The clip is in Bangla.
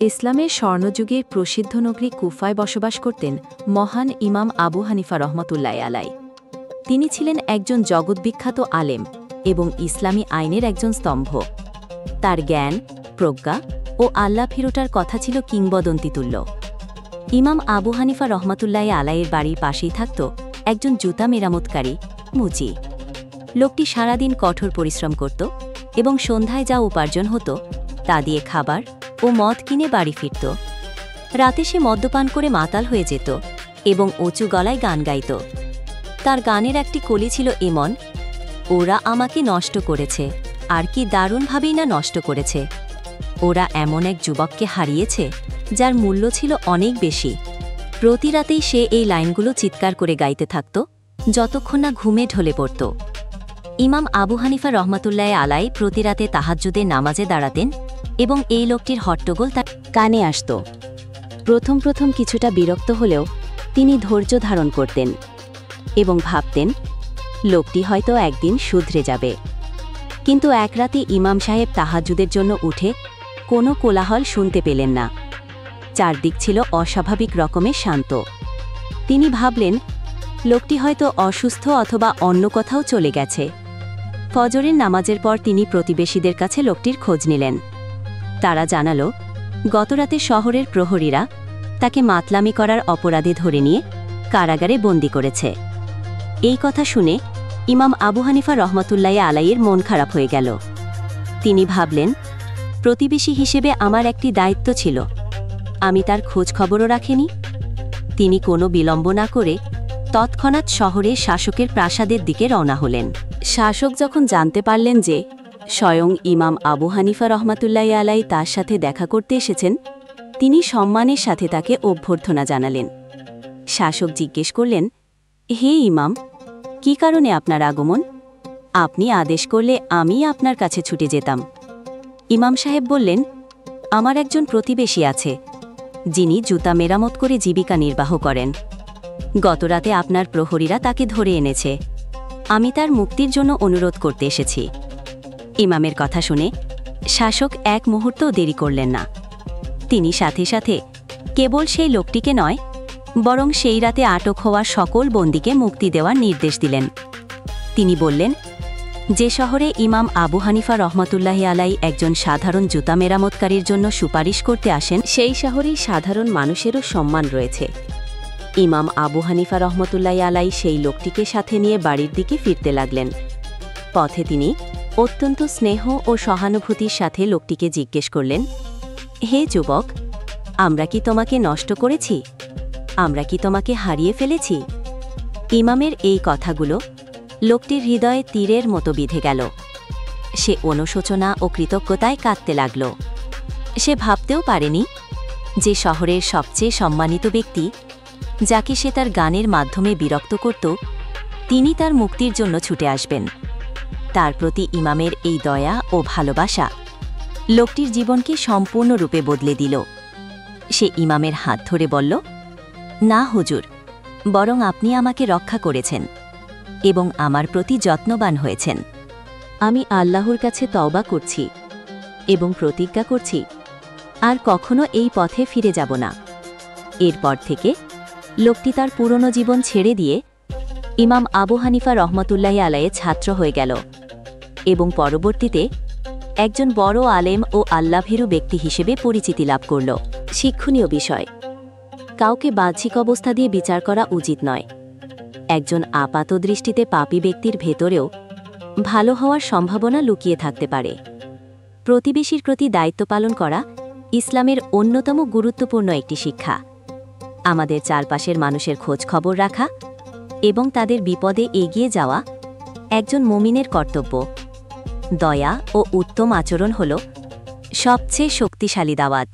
ইসলামের স্বর্ণযুগের প্রসিদ্ধ নগরী কুফায় বসবাস করতেন মহান ইমাম আবু হানিফা রহমতুল্লাহ আলাই। তিনি ছিলেন একজন জগৎবিখ্যাত আলেম এবং ইসলামী আইনের একজন স্তম্ভ। তার জ্ঞান, প্রজ্ঞা ও আল্লাহ ফিরোটার কথা ছিল কিংবদন্তিতুল্য। ইমাম আবু হানিফা রহমতুল্লাহ আলাইয়ের বাড়ির পাশেই থাকত একজন জুতা মেরামতকারী মুচি। লোকটি সারাদিন কঠোর পরিশ্রম করত এবং সন্ধ্যায় যা উপার্জন হতো তা দিয়ে খাবার ও মদ কিনে বাড়ি ফিরত। রাতে সে মদ্যপান করে মাতাল হয়ে যেত এবং উঁচু গলায় গান গাইত। তার গানের একটি কলি ছিল এমন, ওরা আমাকে নষ্ট করেছে, আর কি দারুণভাবেই না নষ্ট করেছে। ওরা এমন এক যুবককে হারিয়েছে যার মূল্য ছিল অনেক বেশি। প্রতি রাতেই সে এই লাইনগুলো চিৎকার করে গাইতে থাকত যতক্ষণ না ঘুমে ঢলে পড়ত। ইমাম আবু হানিফা রহমতুল্লাহ আলাই প্রতি রাতে তাহাজ্জুদের নামাজে দাঁড়াতেন এবং এই লোকটির হট্টগোল তার কানে আসত। প্রথম প্রথম কিছুটা বিরক্ত হলেও তিনি ধৈর্য ধারণ করতেন এবং ভাবতেন লোকটি হয়তো একদিন শুধরে যাবে। কিন্তু এক রাতে ইমাম সাহেব তাহাজ্জুদের জন্য উঠে কোনো কোলাহল শুনতে পেলেন না। চারদিক ছিল অস্বাভাবিক রকমের শান্ত। তিনি ভাবলেন লোকটি হয়তো অসুস্থ অথবা অন্য কোথাও চলে গেছে। ফজরের নামাজের পর তিনি প্রতিবেশীদের কাছে লোকটির খোঁজ নিলেন। তারা জানালো গতরাতে শহরের প্রহরীরা তাকে মাতলামি করার অপরাধে ধরে নিয়ে কারাগারে বন্দী করেছে। এই কথা শুনে ইমাম আবু হানিফা রহমতুল্লাহ আলাইয়ের মন খারাপ হয়ে গেল। তিনি ভাবলেন প্রতিবেশী হিসেবে আমার একটি দায়িত্ব ছিল, আমি তার খোঁজ খবরও রাখিনি। তিনি কোনো বিলম্ব না করে তৎক্ষণাৎ শহরের শাসকের প্রাসাদের দিকে রওনা হলেন। শাসক যখন জানতে পারলেন যে স্বয়ং ইমাম আবু হানিফা রহমতুল্লাহ আলাই তার সাথে দেখা করতে এসেছেন, তিনি সম্মানের সাথে তাকে অভ্যর্থনা জানালেন। শাসক জিজ্ঞেস করলেন, হে ইমাম, কি কারণে আপনার আগমন? আপনি আদেশ করলে আমি আপনার কাছে ছুটে যেতাম। ইমাম সাহেব বললেন, আমার একজন প্রতিবেশী আছে যিনি জুতা মেরামত করে জীবিকা নির্বাহ করেন। গতরাতে আপনার প্রহরীরা তাকে ধরে এনেছে। আমি তার মুক্তির জন্য অনুরোধ করতে এসেছি। ইমামের কথা শুনে শাসক এক মুহূর্তও দেরি করলেন না। তিনি সাথে সাথে কেবল সেই লোকটিকে নয়, বরং সেই রাতে আটক হওয়া সকল বন্দীকে মুক্তি দেওয়ার নির্দেশ দিলেন। তিনি বললেন, যে শহরে ইমাম আবু হানিফা রহমতুল্লাহ আলাই একজন সাধারণ জুতা মেরামতকারীর জন্য সুপারিশ করতে আসেন, সেই শহরেই সাধারণ মানুষেরও সম্মান রয়েছে। ইমাম আবু হানিফা রহমতুল্লাহ আলাই সেই লোকটিকে সাথে নিয়ে বাড়ির দিকে ফিরতে লাগলেন। পথে তিনি অত্যন্ত স্নেহ ও সহানুভূতির সাথে লোকটিকে জিজ্ঞেস করলেন, হে যুবক, আমরা কি তোমাকে নষ্ট করেছি? আমরা কি তোমাকে হারিয়ে ফেলেছি? ইমামের এই কথাগুলো লোকটির হৃদয়ে তীরের মতো বিঁধে গেল। সে অনুশোচনা ও কৃতজ্ঞতায় কাঁদতে লাগল। সে ভাবতেও পারেনি যে শহরের সবচেয়ে সম্মানিত ব্যক্তি, যাকে সে তার গানের মাধ্যমে বিরক্ত করত, তিনি তার মুক্তির জন্য ছুটে আসবেন। তার প্রতি ইমামের এই দয়া ও ভালোবাসা লোকটির জীবনকে সম্পূর্ণরূপে বদলে দিল। সে ইমামের হাত ধরে বলল, না হুজুর, বরং আপনি আমাকে রক্ষা করেছেন এবং আমার প্রতি যত্নবান হয়েছেন। আমি আল্লাহর কাছে তওবা করছি এবং প্রতিজ্ঞা করছি আর কখনো এই পথে ফিরে যাব না। এরপর থেকে লোকটি তার পুরনো জীবন ছেড়ে দিয়ে ইমাম আবু হানিফা রহমতুল্লাহ আলাইয়ের ছাত্র হয়ে গেল এবং পরবর্তীতে একজন বড় আলেম ও আল্লাভীরু ব্যক্তি হিসেবে পরিচিতি লাভ করল। শিক্ষণীয় বিষয়, কাউকে বাহ্যিক অবস্থা দিয়ে বিচার করা উচিত নয়। একজন আপাত দৃষ্টিতে পাপী ব্যক্তির ভেতরেও ভালো হওয়ার সম্ভাবনা লুকিয়ে থাকতে পারে। প্রতিবেশীর প্রতি দায়িত্ব পালন করা ইসলামের অন্যতম গুরুত্বপূর্ণ একটি শিক্ষা। আমাদের চারপাশের মানুষের খোঁজ খবর রাখা এবং তাদের বিপদে এগিয়ে যাওয়া একজন মুমিনের কর্তব্য। দয়া ও উত্তম আচরণ হল সবচেয়ে শক্তিশালী দাওয়াত।